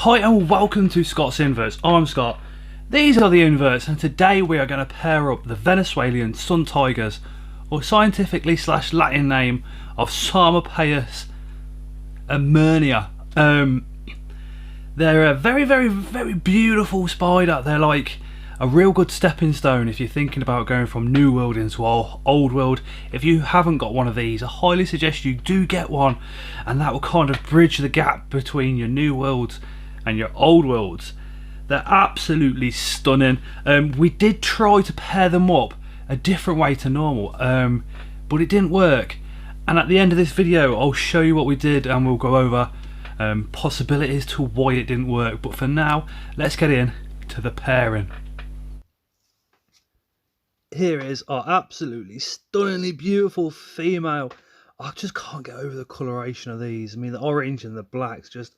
Hi and welcome to Scott's Inverts. I'm Scott. These are the Inverts, and today we are going to pair up the Venezuelan sun tigers, or scientifically / Latin name of Pseudomonas amernia. They're a very beautiful spider. They're like a real good stepping stone if you're thinking about going from New World into Old World. If you haven't got one of these, I highly suggest you do get one, and that will kind of bridge the gap between your New Worlds and your Old Worlds. They're absolutely stunning. We did try to pair them up a different way to normal, but it didn't work. And at the end of this video, I'll show you what we did, and we'll go over possibilities to why it didn't work. But for now, let's get in to the pairing. Here is our absolutely stunningly beautiful female. I just can't get over the coloration of these. I mean, the orange and the blacks just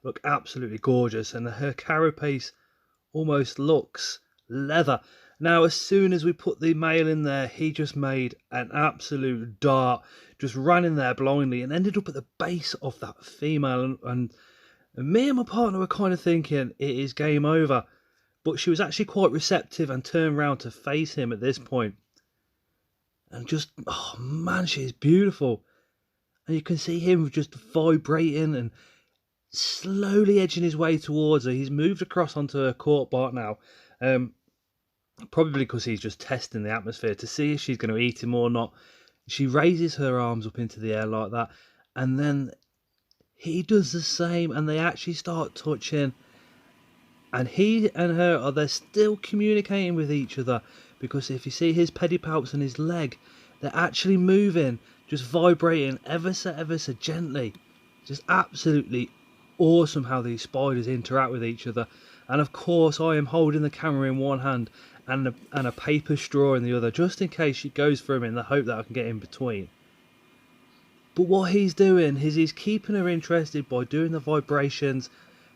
look absolutely gorgeous, and her carapace almost looks leather. Now, as soon as we put the male in there, he just made an absolute dart, just ran in there blindly and ended up at the base of that female. And me and my partner were kind of thinking it is game over, but she was actually quite receptive and turned around to face him at this point. And just, oh man, she is beautiful. And you can see him just vibrating and slowly edging his way towards her. He's moved across onto her court part now, probably because he's just testing the atmosphere to see if she's going to eat him or not. She raises her arms up into the air like that, and then he does the same, and they actually start touching. And he and her they're still communicating with each other, because if you see his pedipalps and his leg, they're actually moving, just vibrating ever so gently. Just absolutely awesome how these spiders interact with each other. And of course, I am holding the camera in one hand and a paper straw in the other, just in case she goes for him, in the hope that I can get in between. But what he's doing is he's keeping her interested by doing the vibrations,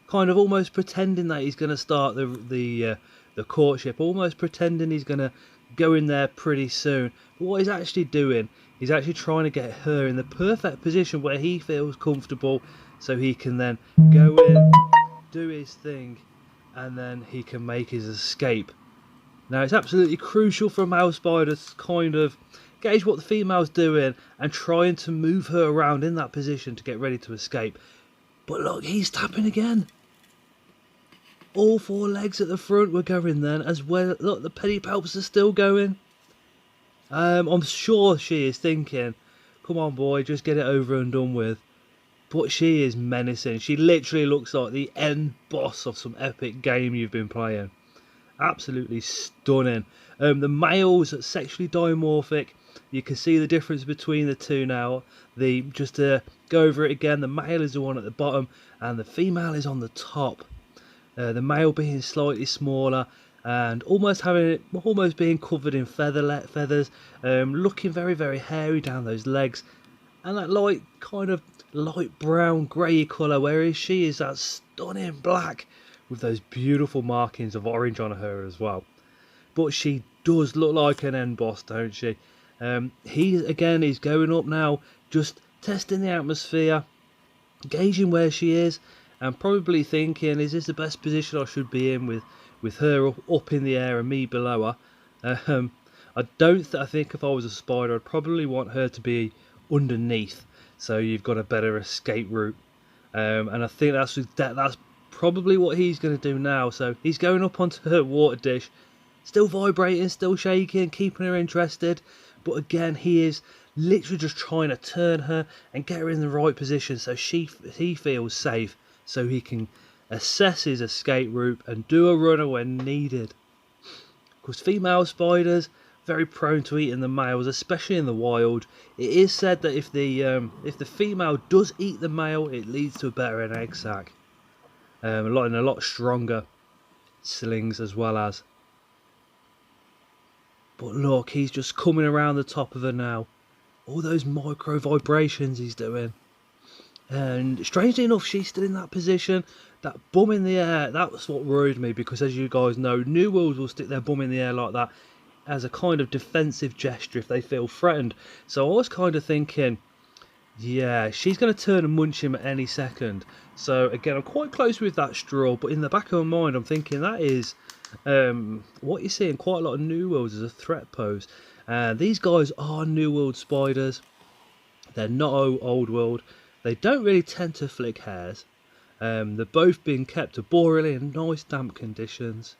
kind of almost pretending that he's going to start the courtship, almost pretending he's going to go in there pretty soon. But what he's actually doing, he's actually trying to get her in the perfect position where he feels comfortable, so he can then go in, do his thing, and then he can make his escape. Now, it's absolutely crucial for a male spider to kind of gauge what the female's doing and trying to move her around in that position to get ready to escape. But look, he's tapping again. All four legs at the front were going then as well. Look, the pedipalps are still going. I'm sure she is thinking, come on boy, just get it over and done with. But she is menacing. She literally looks like the end boss of some epic game you've been playing. Absolutely stunning. The males are sexually dimorphic. You can see the difference between the two now. Just to go over it again, the male is the one at the bottom and the female is on the top. The male being slightly smaller and almost being covered in feathers, looking very hairy down those legs, and that kind of light brown grey colour, whereas she is that stunning black with those beautiful markings of orange on her as well. But she does look like an end boss, don't she? He again is going up now, just testing the atmosphere, gauging where she is, and probably thinking, is this the best position I should be in with her up in the air and me below her? I think if I was a spider, I'd probably want her to be underneath, so you've got a better escape route. And I think that's probably what he's going to do now. So he's going up onto her water dish, still vibrating, still shaking, keeping her interested. But again, he is literally just trying to turn her and get her in the right position so he feels safe, so he can assess his escape route and do a runner when needed. Because female spiders very prone to eating the males, especially in the wild. It is said that if the female does eat the male, it leads to a better egg sac, a lot stronger slings as well as. But look, he's just coming around the top of her now. All those micro vibrations he's doing. And strangely enough, she's still in that position. That bum in the air, that's what worried me, because as you guys know, New Worlds will stick their bum in the air like that as a kind of defensive gesture if they feel threatened. So I was kind of thinking, Yeah, she's going to turn and munch him at any second. So again, I'm quite close with that straw, but in the back of my mind, I'm thinking that is what you see in quite a lot of New Worlds as a threat pose. These guys are New World spiders. They're not Old World. They don't really tend to flick hairs. They're both being kept arboreally in nice damp conditions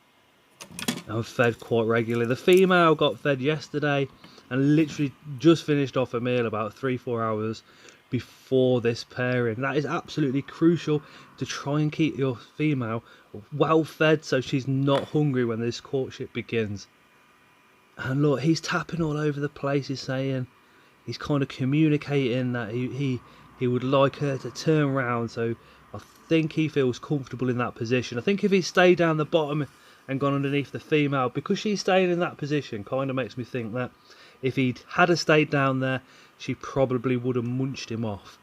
and fed quite regularly. The female got fed yesterday and literally just finished off a meal about 3-4 hours before this pairing. That is absolutely crucial to try and keep your female well fed so she's not hungry when this courtship begins. And look, he's tapping all over the place. He's kind of communicating that he would like her to turn around, so I think he feels comfortable in that position. I think if he stayed down the bottom and gone underneath the female, because she's staying in that position, kind of makes me think that if he'd had stayed down there, she probably would have munched him off.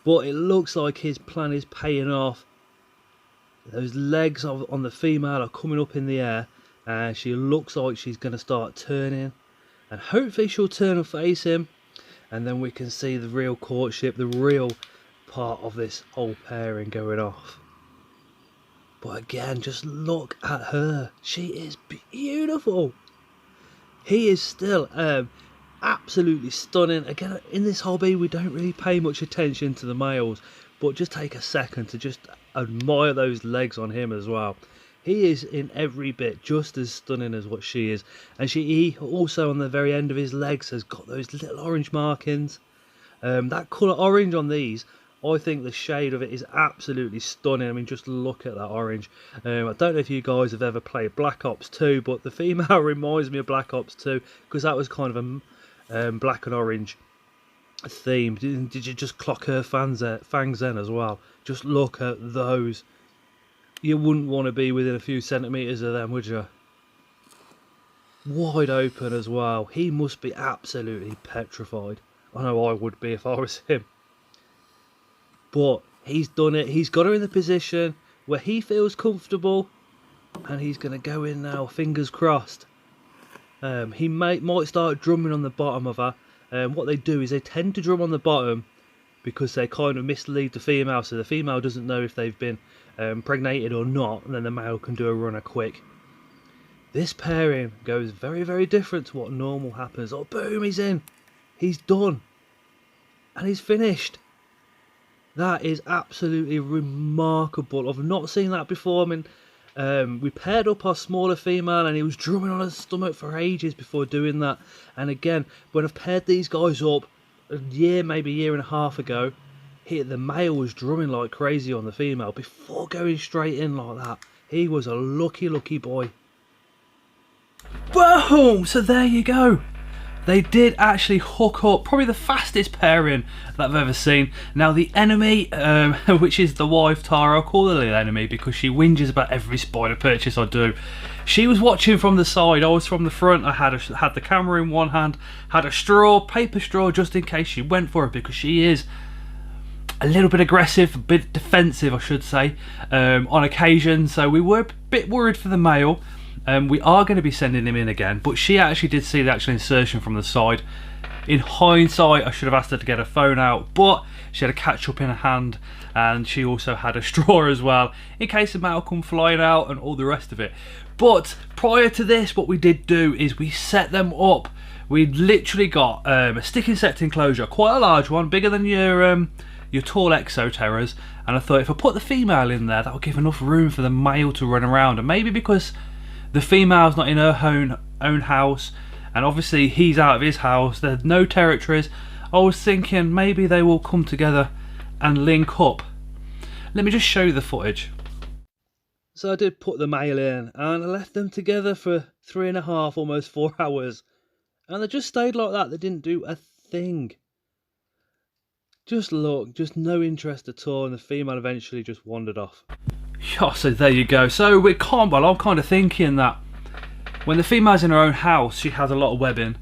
But it looks like his plan is paying off. Those legs on the female are coming up in the air, and she looks like she's going to start turning, and hopefully she'll turn and face him, and then we can see the real courtship, the real part of this whole pairing going off. But again, just look at her. She is beautiful. He is still absolutely stunning. Again, in this hobby, we don't really pay much attention to the males, but just take a second to just admire those legs on him as well. He is in every bit just as stunning as what she is. And he also, on the very end of his legs, has got those little orange markings. That colour orange on these, I think the shade of it is absolutely stunning. I mean, just look at that orange. I don't know if you guys have ever played Black Ops 2, but the female reminds me of Black Ops 2, because that was kind of a black and orange theme. Did you just clock her fangs then as well? Just look at those. You wouldn't want to be within a few centimetres of them, would you? Wide open as well. He must be absolutely petrified. I know I would be if I was him. But he's done it. He's got her in the position where he feels comfortable, and he's going to go in now, fingers crossed. He might start drumming on the bottom of her. What they do is they tend to drum on the bottom because they kind of mislead the female, so the female doesn't know if they've been impregnated or not, and then the male can do a runner quick. This pairing goes very, very different to what normal happens. Oh, boom, he's in. He's done. And he's finished. That is absolutely remarkable. I've not seen that before. I mean, we paired up our smaller female and he was drumming on her stomach for ages before doing that. And again, when I've paired these guys up a year, maybe a year and a half ago, the male was drumming like crazy on the female before going straight in like that. He was a lucky, lucky boy. Boom! So there you go. They did actually hook up, probably the fastest pairing that I've ever seen. Now the enemy, which is the wife Tara, I'll call her the enemy because she whinges about every spider purchase I do. She was watching from the side, I was from the front. I had the camera in one hand, had a straw, paper straw, just in case she went for it, because she is a little bit aggressive, a bit defensive I should say, on occasion. So we were a bit worried for the male. We are going to be sending him in again, but she actually did see the actual insertion from the side. In hindsight, I should have asked her to get her phone out, but she had a catch-up in her hand, and she also had a straw as well, in case the male come flying out and all the rest of it. But prior to this, what we did do is we set them up. We literally got a stick insect enclosure, quite a large one, bigger than your tall exoterras, and I thought if I put the female in there, that would give enough room for the male to run around. And maybe because the female's not in her own house, and obviously he's out of his house, there's no territories, I was thinking maybe they will come together and link up. Let me just show you the footage. So I did put the male in, and I left them together for 3.5, almost 4 hours, and they just stayed like that. They didn't do a thing. Just look, just no interest at all, and the female eventually just wandered off. Yeah, so there you go. So I'm kind of thinking that when the female's in her own house, she has a lot of webbing.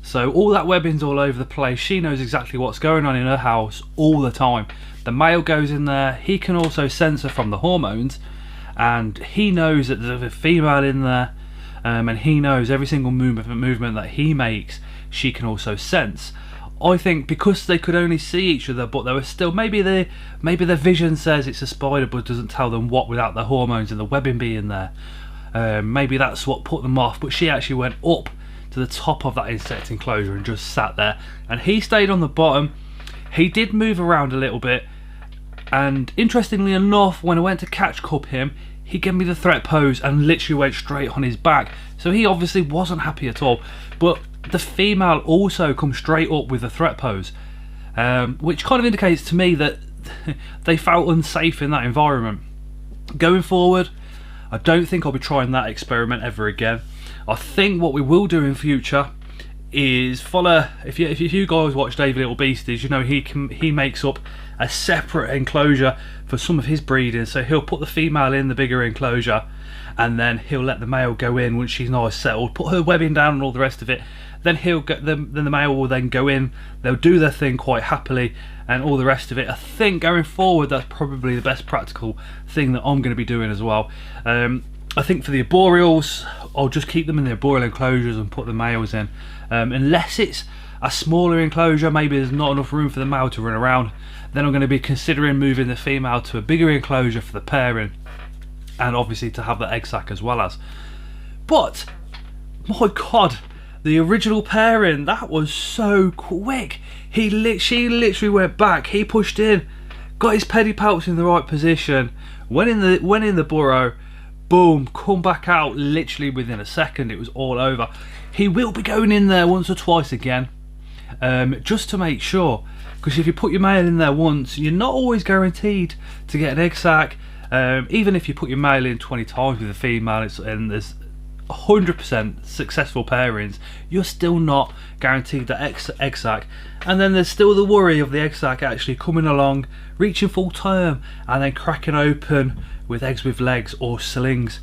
So all that webbing's all over the place. She knows exactly what's going on in her house all the time. The male goes in there. He can also sense her from the hormones, and he knows that there's a female in there, and he knows every single movement that he makes, she can also sense. I think because they could only see each other, but there was still maybe their vision says it's a spider, but doesn't tell them what without the hormones and the webbing being there. Maybe that's what put them off. But she actually went up to the top of that insect enclosure and just sat there, and he stayed on the bottom. He did move around a little bit, and interestingly enough, when I went to catch cup him, he gave me the threat pose and literally went straight on his back. So he obviously wasn't happy at all. But the female also comes straight up with the threat pose, which kind of indicates to me that they felt unsafe in that environment. Going forward, I don't think I'll be trying that experiment ever again. I think what we will do in future is follow. If you guys watch Davey Little Beasties, you know he makes up a separate enclosure for some of his breeding. So he'll put the female in the bigger enclosure, and then he'll let the male go in once she's nice settled, put her webbing down and all the rest of it. Then then the male will then go in. They'll do their thing quite happily and all the rest of it. I think going forward that's probably the best practical thing that I'm going to be doing as well. I think for the arboreals, I'll just keep them in the arboreal enclosures and put the males in. Unless it's a smaller enclosure, maybe there's not enough room for the male to run around, then I'm going to be considering moving the female to a bigger enclosure for the pairing, and obviously to have the egg sac as well as. But my god, the original pairing, that was so quick. She literally went back, he pushed in, got his pedipalps in the right position, went in the burrow, boom, come back out literally within a second. It was all over. He will be going in there once or twice again, just to make sure, because if you put your male in there once, you're not always guaranteed to get an egg sac. Even if you put your male in 20 times with a female and there's 100% successful pairings, you're still not guaranteed the egg sac. And then there's still the worry of the egg sac actually coming along, reaching full term, and then cracking open with eggs with legs or slings.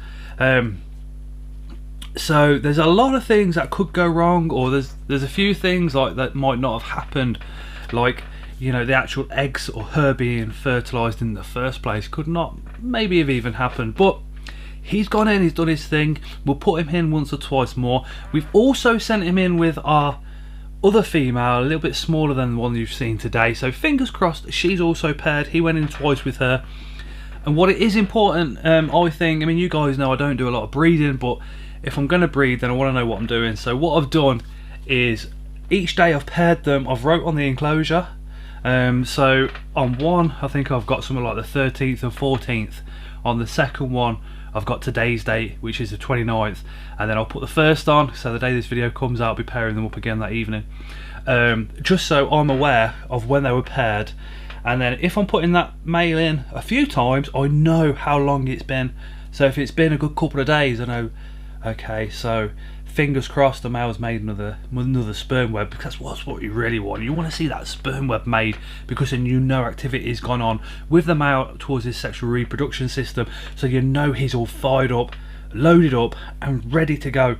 So there's a lot of things that could go wrong, or there's a few things like that might not have happened, like, you know, the actual eggs or her being fertilized in the first place could not maybe have even happened. But he's gone in, he's done his thing. We'll put him in once or twice more. We've also sent him in with our other female, a little bit smaller than the one you've seen today, so fingers crossed she's also paired. He went in twice with her. And what it is important, I think, I mean, you guys know I don't do a lot of breeding, but if I'm going to breed, then I want to know what I'm doing. So what I've done is each day I've paired them, I've wrote on the enclosure. So on one, I think I've got something like the 13th and 14th. On the second one, I've got today's date, which is the 29th. And then I'll put the first on, so the day this video comes out, I'll be pairing them up again that evening. Just so I'm aware of when they were paired. And then if I'm putting that male in a few times, I know how long it's been. So if it's been a good couple of days, I know, okay, so fingers crossed the male's made another sperm web, because that's what you really want. You want to see that sperm web made, because then you know activity has gone on with the male towards his sexual reproduction system, so you know he's all fired up, loaded up and ready to go.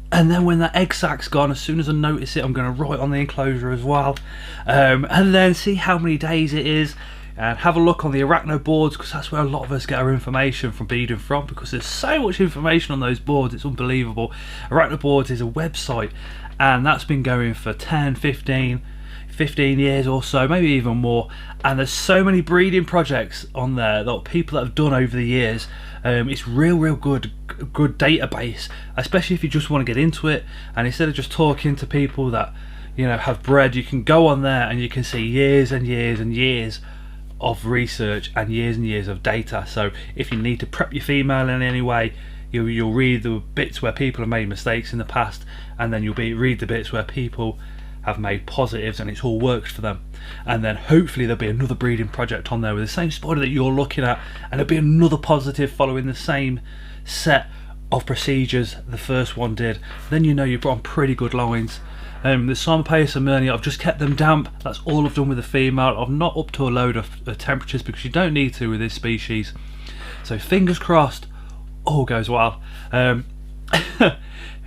And then when that egg sac's gone, as soon as I notice it, I'm going to write on the enclosure as well, and then see how many days it is, and have a look on the arachno boards, because that's where a lot of us get our information from breeding from, because there's so much information on those boards, it's unbelievable. Arachno boards is a website, and that's been going for 10, 15 years or so, maybe even more, and there's so many breeding projects on there that people that have done over the years. It's real good database, especially if you just want to get into it, and instead of just talking to people that, you know, have bred, you can go on there and you can see years and years and years of research and years of data. So if you need to prep your female in any way, you'll read the bits where people have made mistakes in the past, and then you'll read the bits where people have made positives and it's all worked for them. And then hopefully there'll be another breeding project on there with the same spider that you're looking at, and there'll be another positive following the same set of procedures the first one did. Then you know you're on pretty good lines. The Pseudomonas amerni, I've just kept them damp. That's all I've done with the female. I've not up to a load of temperatures, because you don't need to with this species. So fingers crossed all goes well.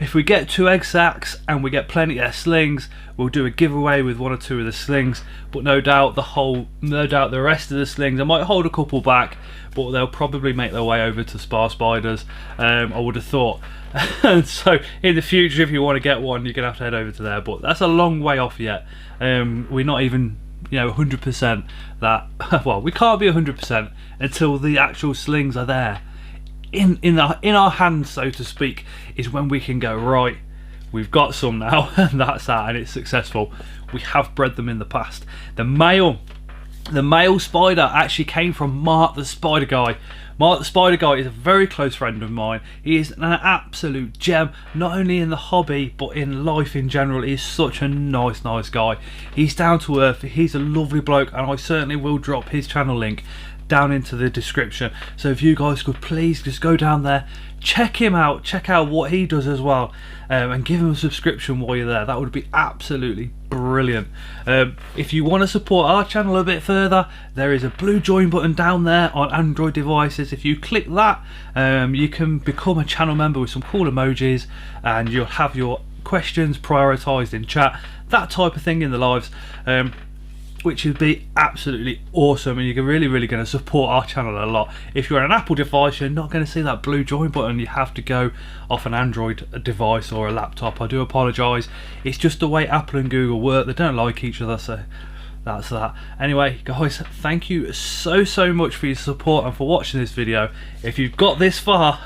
If we get 2 egg sacs and we get plenty of slings, we'll do a giveaway with 1 or 2 of the slings. But no doubt the rest of the slings, I might hold a couple back, but they'll probably make their way over to spar spiders. I would have thought And so in the future, if you want to get one, you're gonna have to head over to there, but that's a long way off yet. We're not even 100% that well, we can't be 100% until the actual slings are there in our hands, so to speak, is when we can go, right, we've got some now. And that's that, and it's successful. We have bred them in the past. The male spider actually came from Mark the Spider Guy. Mark the Spider Guy is a very close friend of mine. He is an absolute gem, not only in the hobby but in life in general. He's such a nice guy. He's down to earth, he's a lovely bloke, and I certainly will drop his channel link down into the description. So if you guys could please just go down there, check him out, check out what he does as well, and give him a subscription while you're there. That would be absolutely brilliant. If you want to support our channel a bit further, there is a blue join button down there on Android devices. If you click that, you can become a channel member with some cool emojis, and you'll have your questions prioritized in chat, that type of thing in the lives, which would be absolutely awesome, and you're really going to support our channel a lot. If you're on an Apple device, you're not going to see that blue join button. You have to go off an Android device or a laptop. I do apologise, it's just the way Apple and Google work. They don't like each other, so that's that. Anyway guys, thank you so much for your support and for watching this video. If you've got this far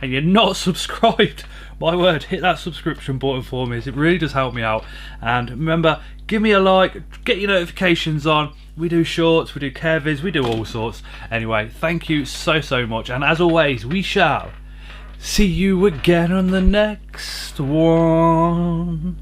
and you're not subscribed, my word, hit that subscription button for me. It really does help me out. And remember, give me a like, get your notifications on. We do shorts, we do care vids, we do all sorts. Anyway, thank you so much, and as always, we shall see you again on the next one.